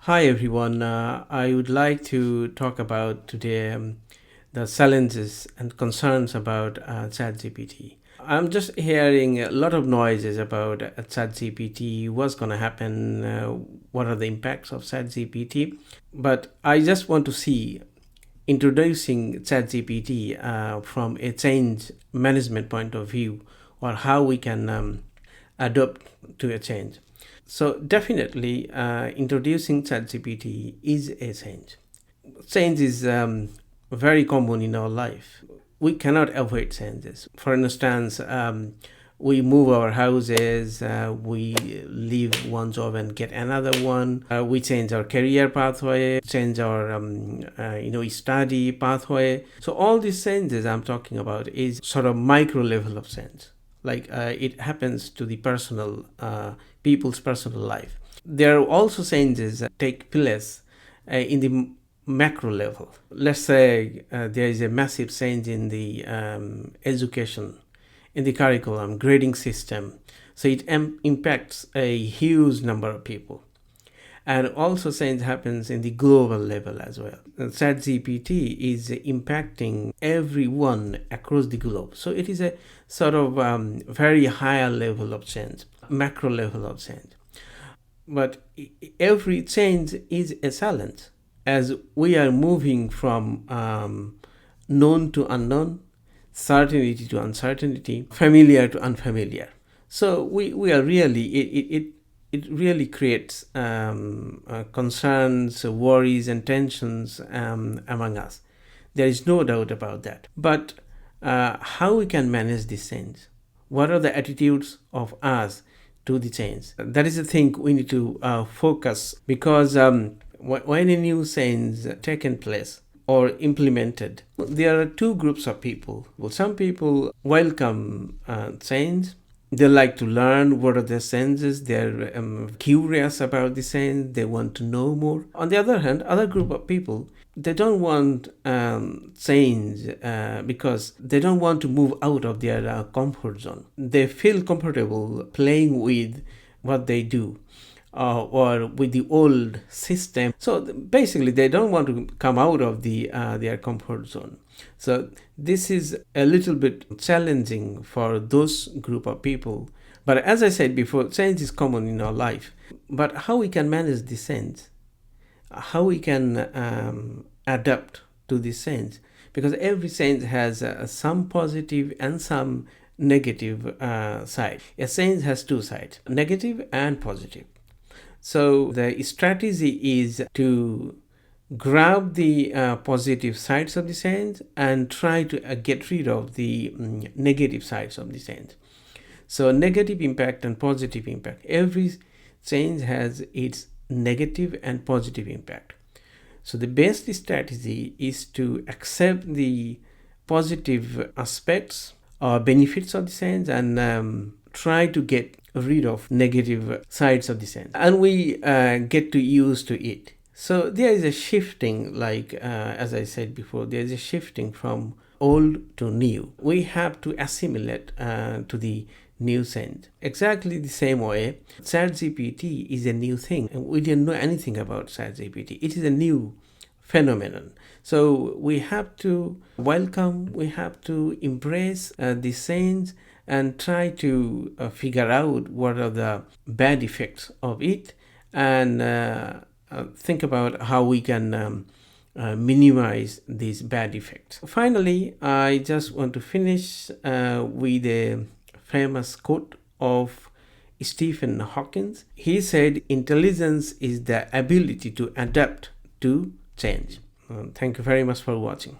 Hi everyone. I would like to talk about today the challenges and concerns about ChatGPT. I'm just hearing a lot of noises about ChatGPT, what's going to happen, what are the impacts of ChatGPT. But I just want to see introducing ChatGPT from a change management point of view, or how we can adapt to a change. So definitely, introducing ChatGPT is a change. Change is very common in our life. We cannot avoid changes. For instance, we move our houses, we leave one job and get another one. We change our career pathway, change our study pathway. So all these changes I'm talking about is sort of micro level of change. Like it happens to the people's personal life. There are also changes that take place in the macro level. Let's say there is a massive change in the education, in the curriculum, grading system. So it impacts a huge number of people. And also change happens in the global level as well. ChatGPT is impacting everyone across the globe. So it is a sort of very higher level of change, macro level of change. But every change is a challenge, as we are moving from known to unknown, certainty to uncertainty, familiar to unfamiliar. So we are really, it really creates concerns, worries, and tensions among us. There is no doubt about that. But how we can manage this change? What are the attitudes of us to the change? That is the thing we need to focus, because when a new change taken place or implemented, there are two groups of people. Well, some people welcome change. They like to learn what are the changes. They're curious about the change. They want to know more. On the other hand, other group of people, they don't want change because they don't want to move out of their comfort zone. They feel comfortable playing with what they do. Or with the old system. So basically, they don't want to come out of their comfort zone. So this is a little bit challenging for those group of people. But as I said before, change is common in our life. But how we can manage this change? How we can adapt to this change? Because every change has some positive and some negative side. A change has two sides, negative and positive. So the strategy is to grab the positive sides of the change and try to get rid of the negative sides of the change. So negative impact and positive impact. Every change has its negative and positive impact. So the best strategy is to accept the positive aspects or benefits of the change and try to get rid of negative sides of the change, and we get to used to it. So there is a shifting, like as I said before, there is a shifting from old to new. We have to assimilate to the new change. Exactly the same way, ChatGPT is a new thing, and we didn't know anything about ChatGPT. It is a new phenomenon. So we have to welcome, we have to embrace the change and try to figure out what are the bad effects of it, and think about how we can minimize these bad effects. Finally, I just want to finish with a famous quote of Stephen Hawking. He said, "Intelligence is the ability to adapt to change." Thank you very much for watching.